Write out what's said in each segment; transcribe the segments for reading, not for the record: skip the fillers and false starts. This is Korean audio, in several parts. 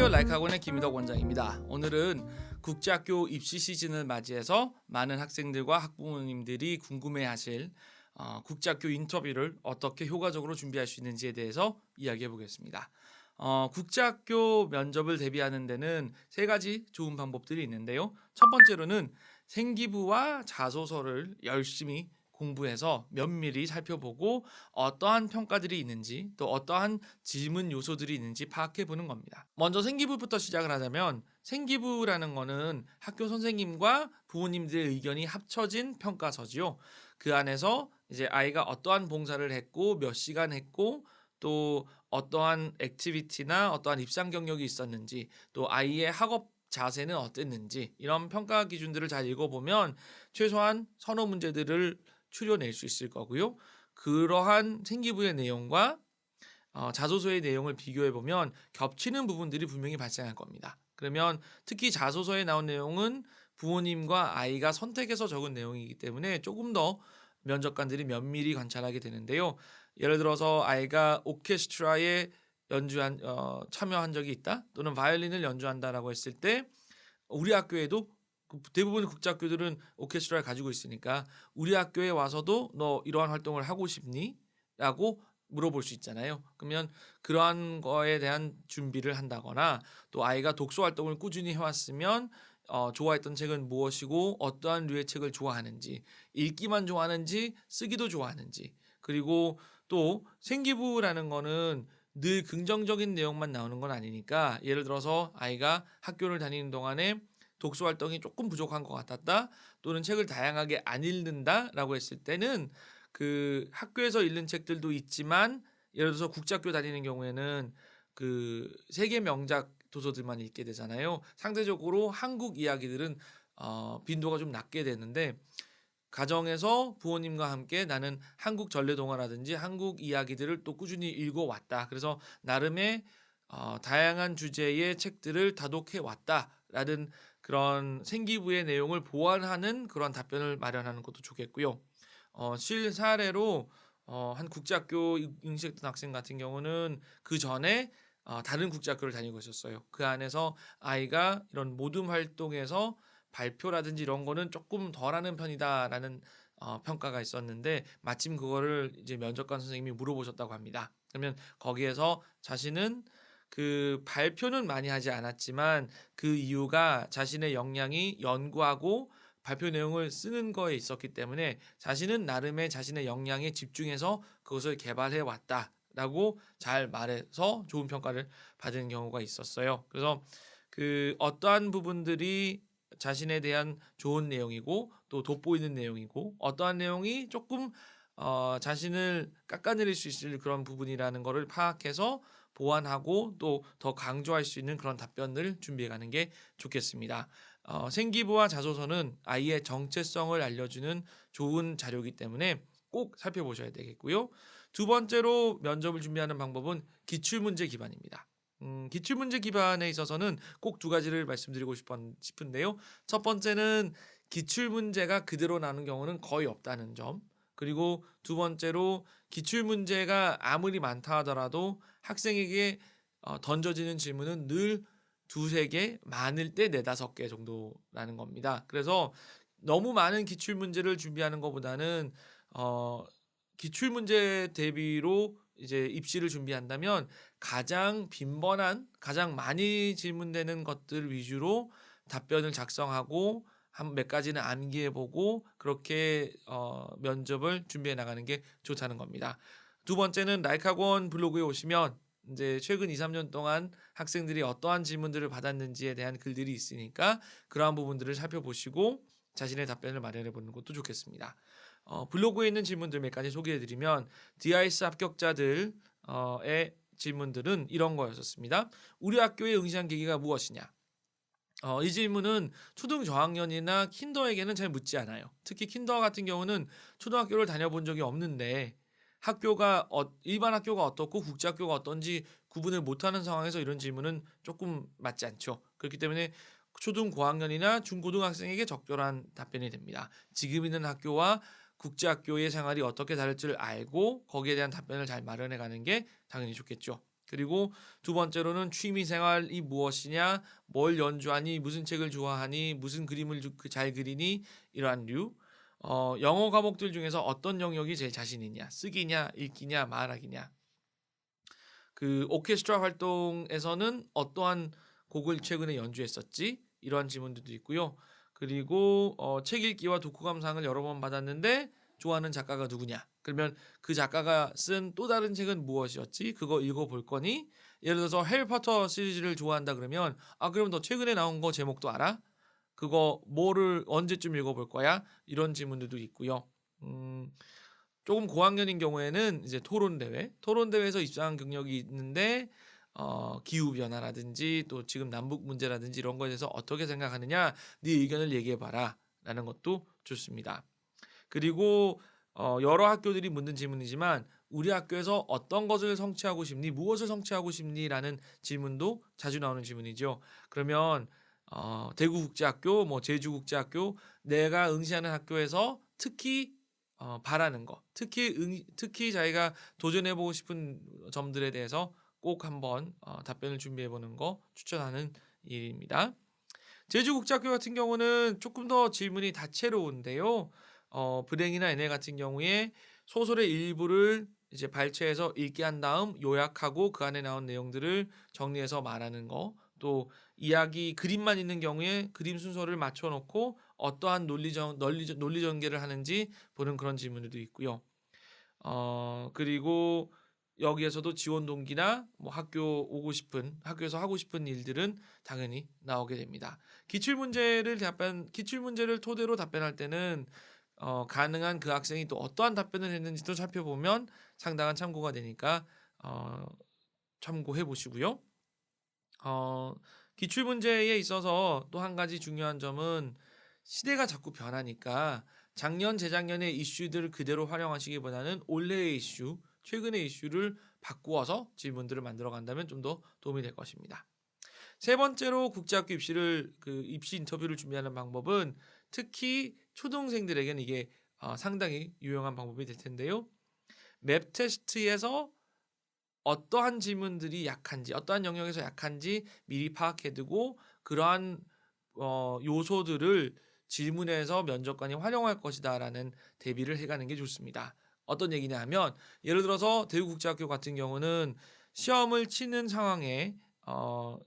안녕하세요. 라이크학원의 김희덕 원장입니다. 오늘은 국제학교 입시 시즌을 맞이해서 많은 학생들과 학부모님들이 궁금해하실 국제학교 인터뷰를 어떻게 효과적으로 준비할 수 있는지에 대해서 이야기해 보겠습니다. 국제학교 면접을 대비하는 데는 세 가지 좋은 방법들이 있는데요. 첫 번째로는 생기부와 자소서를 열심히 공부해서 면밀히 살펴보고 어떠한 평가들이 있는지 또 어떠한 질문 요소들이 있는지 파악해 보는 겁니다. 먼저 생기부부터 시작을 하자면 생기부라는 거는 학교 선생님과 부모님들의 의견이 합쳐진 평가서지요. 그 안에서 이제 아이가 어떠한 봉사를 했고 몇 시간 했고 또 어떠한 액티비티나 어떠한 입상 경력이 있었는지 또 아이의 학업 자세는 어땠는지 이런 평가 기준들을 잘 읽어보면 최소한 서너 문제들을 추려낼 수 있을 거고요. 그러한 생기부의 내용과 자소서의 내용을 비교해 보면 겹치는 부분들이 분명히 발생할 겁니다. 그러면 특히 자소서에 나온 내용은 부모님과 아이가 선택해서 적은 내용이기 때문에 조금 더 면접관들이 면밀히 관찰하게 되는데요. 예를 들어서 아이가 오케스트라에 참여한 적이 있다 또는 바이올린을 연주한다라고 했을 때 우리 학교에도 대부분 국제학교들은 오케스트라를 가지고 있으니까 우리 학교에 와서도 너 이러한 활동을 하고 싶니? 라고 물어볼 수 있잖아요. 그러면 그러한 거에 대한 준비를 한다거나 또 아이가 독서 활동을 꾸준히 해왔으면 좋아했던 책은 무엇이고 어떠한 류의 책을 좋아하는지 읽기만 좋아하는지 쓰기도 좋아하는지 그리고 또 생기부라는 거는 늘 긍정적인 내용만 나오는 건 아니니까 예를 들어서 아이가 학교를 다니는 동안에 독서 활동이 조금 부족한 것 같았다 또는 책을 다양하게 안 읽는다라고 했을 때는 그 학교에서 읽는 책들도 있지만 예를 들어서 국제학교 다니는 경우에는 그 세계 명작 도서들만 읽게 되잖아요. 상대적으로 한국 이야기들은 빈도가 좀 낮게 되는데 가정에서 부모님과 함께 나는 한국 전래동화라든지 한국 이야기들을 또 꾸준히 읽어왔다. 그래서 나름의 다양한 주제의 책들을 다독해 왔다라는 그런 생기부의 내용을 보완하는 그런 답변을 마련하는 것도 좋겠고요. 실사례로 한 국제학교 응시했던 학생 같은 경우는 그 전에 다른 국제학교를 다니고 있었어요. 그 안에서 아이가 이런 모둠 활동에서 발표라든지 이런 거는 조금 덜하는 편이다라는 평가가 있었는데 마침 그거를 이제 면접관 선생님이 물어보셨다고 합니다. 그러면 거기에서 자신은 그 발표는 많이 하지 않았지만 그 이유가 자신의 역량이 연구하고 발표 내용을 쓰는 거에 있었기 때문에 자신은 나름의 자신의 역량에 집중해서 그것을 개발해 왔다라고 잘 말해서 좋은 평가를 받은 경우가 있었어요. 그래서 그 어떠한 부분들이 자신에 대한 좋은 내용이고 또 돋보이는 내용이고 어떠한 내용이 조금 자신을 깎아내릴 수 있을 그런 부분이라는 거를 파악해서 보완하고 또 더 강조할 수 있는 그런 답변을 준비해가는 게 좋겠습니다. 생기부와 자소서는 아이의 정체성을 알려주는 좋은 자료이기 때문에 꼭 살펴보셔야 되겠고요. 두 번째로 면접을 준비하는 방법은 기출문제 기반입니다. 기출문제 기반에 있어서는 꼭 두 가지를 말씀드리고 싶은데요. 첫 번째는 기출문제가 그대로 나오는 경우는 거의 없다는 점. 그리고 두 번째로 기출문제가 아무리 많다 하더라도 학생에게 던져지는 질문은 늘 두세 개, 많을 때 네다섯 개 정도라는 겁니다. 그래서 너무 많은 기출문제를 준비하는 것보다는 기출문제 대비로 이제 입시를 준비한다면 가장 빈번한, 가장 많이 질문되는 것들 위주로 답변을 작성하고 한 몇 가지는 암기해보고 그렇게 면접을 준비해 나가는 게 좋다는 겁니다. 두 번째는 라이크학원 블로그에 오시면 이제 최근 2, 3년 동안 학생들이 어떠한 질문들을 받았는지에 대한 글들이 있으니까 그러한 부분들을 살펴보시고 자신의 답변을 마련해 보는 것도 좋겠습니다. 블로그에 있는 질문들 몇 가지 소개해드리면 DIS 합격자들의 질문들은 이런 거였었습니다. 우리 학교에 응시한 계기가 무엇이냐? 이 질문은 초등 저학년이나 킨더에게는 잘 묻지 않아요. 특히 킨더 같은 경우는 초등학교를 다녀본 적이 없는데 학교가 일반 학교가 어떻고 국제학교가 어떤지 구분을 못하는 상황에서 이런 질문은 조금 맞지 않죠. 그렇기 때문에 초등 고학년이나 중고등학생에게 적절한 답변이 됩니다. 지금 있는 학교와 국제학교의 생활이 어떻게 다를지를 알고 거기에 대한 답변을 잘 마련해 가는 게 당연히 좋겠죠. 그리고 두 번째로는 취미 생활이 무엇이냐, 뭘 연주하니, 무슨 책을 좋아하니, 무슨 그림을 잘 그리니 이러한 류. 영어 과목들 중에서 어떤 영역이 제일 자신 있냐, 쓰기냐, 읽기냐, 말하기냐. 그 오케스트라 활동에서는 어떠한 곡을 최근에 연주했었지? 이러한 질문들도 있고요. 그리고 책 읽기와 독후 감상을 여러 번 받았는데 좋아하는 작가가 누구냐? 그러면 그 작가가 쓴 또 다른 책은 무엇이었지? 그거 읽어볼 거니? 예를 들어서 해리포터 시리즈를 좋아한다 그러면 그럼 너 최근에 나온 거 제목도 알아? 그거 뭐를 언제쯤 읽어볼 거야? 이런 질문들도 있고요. 조금 고학년인 경우에는 이제 토론 대회에서 입상한 경력이 있는데 기후 변화라든지 또 지금 남북 문제라든지 이런 거에 대해서 어떻게 생각하느냐, 네 의견을 얘기해 봐라라는 것도 좋습니다. 그리고 여러 학교들이 묻는 질문이지만 우리 학교에서 어떤 것을 성취하고 싶니? 무엇을 성취하고 싶니?라는 질문도 자주 나오는 질문이죠. 그러면 대구국제학교, 뭐 제주국제학교, 내가 응시하는 학교에서 특히 바라는 거, 특히 자기가 도전해보고 싶은 점들에 대해서 꼭 한번 답변을 준비해보는 거 추천하는 일입니다. 제주국제학교 같은 경우는 조금 더 질문이 다채로운데요. 불행이나 NL 같은 경우에 소설의 일부를 이제 발췌해서 읽게 한 다음 요약하고 그 안에 나온 내용들을 정리해서 말하는 거, 또 이야기 그림만 있는 경우에 그림 순서를 맞춰놓고 어떠한 논리 전개를 하는지 보는 그런 질문들도 있고요. 그리고 여기에서도 지원 동기나 뭐 학교에서 하고 싶은 일들은 당연히 나오게 됩니다. 기출 문제를 토대로 답변할 때는 가능한 그 학생이 또 어떠한 답변을 했는지도 살펴보면 상당한 참고가 되니까 참고해 보시고요. 기출 문제에 있어서 또 한 가지 중요한 점은 시대가 자꾸 변하니까 작년, 재작년의 이슈들을 그대로 활용하시기보다는 올해의 이슈, 최근의 이슈를 바꾸어서 질문들을 만들어 간다면 좀 더 도움이 될 것입니다. 세 번째로 국제학교 입시 인터뷰를 준비하는 방법은 특히 초등생들에게는 이게 상당히 유용한 방법이 될 텐데요. 맵 테스트에서 어떠한 질문들이 약한지, 어떠한 영역에서 약한지 미리 파악해두고 그러한 요소들을 질문에서 면접관이 활용할 것이다라는 대비를 해가는 게 좋습니다. 어떤 얘기냐 하면 예를 들어서 대구국제학교 같은 경우는 시험을 치는 상황에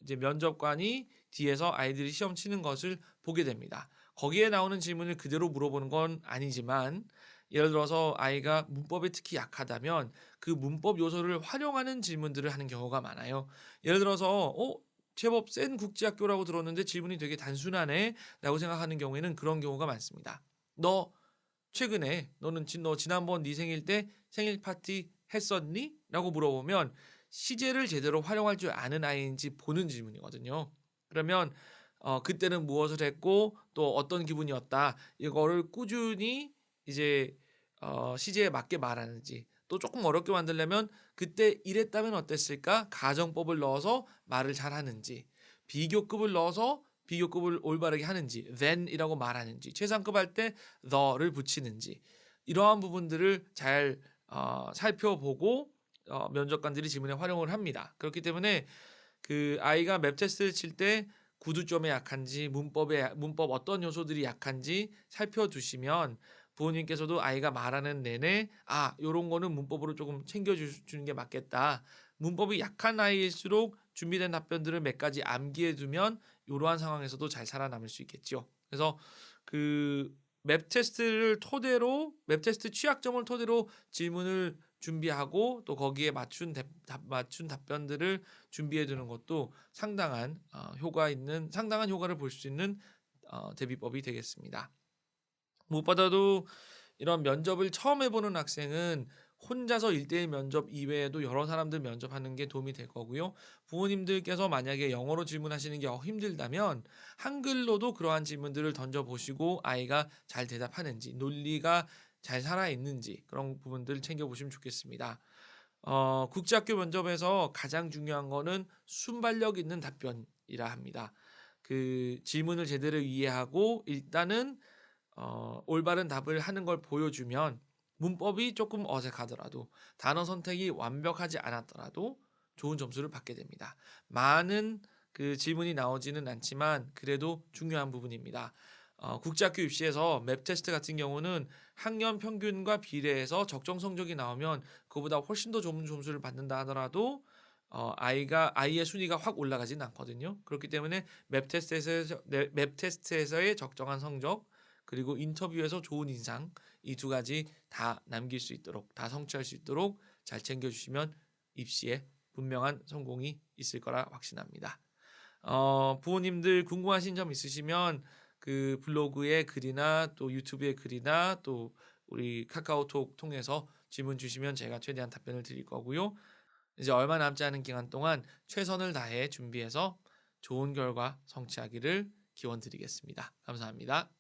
이제 면접관이 뒤에서 아이들이 시험 치는 것을 보게 됩니다. 거기에 나오는 질문을 그대로 물어보는 건 아니지만 예를 들어서 아이가 문법에 특히 약하다면 그 문법 요소를 활용하는 질문들을 하는 경우가 많아요. 예를 들어서 제법 센 국제학교라고 들었는데 질문이 되게 단순하네 라고 생각하는 경우에는 그런 경우가 많습니다. 너 최근에 너 지난번 네 생일 때 생일 파티 했었니? 라고 물어보면 시제를 제대로 활용할 줄 아는 아이인지 보는 질문이거든요. 그러면 그때는 무엇을 했고 또 어떤 기분이었다, 이거를 꾸준히 이제 시제에 맞게 말하는지, 또 조금 어렵게 만들려면 그때 이랬다면 어땠을까 가정법을 넣어서 말을 잘하는지, 비교급을 넣어서 비교급을 올바르게 하는지, then이라고 말하는지, 최상급 할 때 the를 붙이는지, 이러한 부분들을 잘 살펴보고 면접관들이 질문에 활용을 합니다. 그렇기 때문에 그 아이가 맵 테스트를 칠 때 구두점에 약한지 문법 어떤 요소들이 약한지 살펴두시면 부모님께서도 아이가 말하는 내내 요런 거는 문법으로 조금 챙겨주는 게 맞겠다. 문법이 약한 아이일수록 준비된 답변들을 몇 가지 암기해 두면 이러한 상황에서도 잘 살아남을 수 있겠죠. 그래서 그 맵 테스트 취약점을 토대로 질문을 준비하고 또 거기에 맞춘 답변들을 준비해 두는 것도 상당한 효과를 볼 수 있는 대비법이 되겠습니다. 무엇보다도 이런 면접을 처음 해보는 학생은 혼자서 1대1 면접 이외에도 여러 사람들 면접하는 게 도움이 될 거고요. 부모님들께서 만약에 영어로 질문하시는 게 힘들다면 한글로도 그러한 질문들을 던져보시고 아이가 잘 대답하는지, 논리가 잘 살아있는지 그런 부분들을 챙겨보시면 좋겠습니다. 국제학교 면접에서 가장 중요한 거는 순발력 있는 답변이라 합니다. 그 질문을 제대로 이해하고 일단은 올바른 답을 하는 걸 보여주면 문법이 조금 어색하더라도 단어 선택이 완벽하지 않았더라도 좋은 점수를 받게 됩니다. 많은 그 질문이 나오지는 않지만 그래도 중요한 부분입니다. 국제학교 입시에서 맵 테스트 같은 경우는 학년 평균과 비례해서 적정 성적이 나오면 그보다 훨씬 더 좋은 점수를 받는다 하더라도 아이의 순위가 확 올라가진 않거든요. 그렇기 때문에 맵 테스트에서의 적정한 성적 그리고 인터뷰에서 좋은 인상 이 두 가지 다 남길 수 있도록 다 성취할 수 있도록 잘 챙겨주시면 입시에 분명한 성공이 있을 거라 확신합니다. 부모님들 궁금하신 점 있으시면 그 블로그의 글이나 또 유튜브의 글이나 또 우리 카카오톡 통해서 질문 주시면 제가 최대한 답변을 드릴 거고요. 이제 얼마 남지 않은 기간 동안 최선을 다해 준비해서 좋은 결과 성취하기를 기원 드리겠습니다. 감사합니다.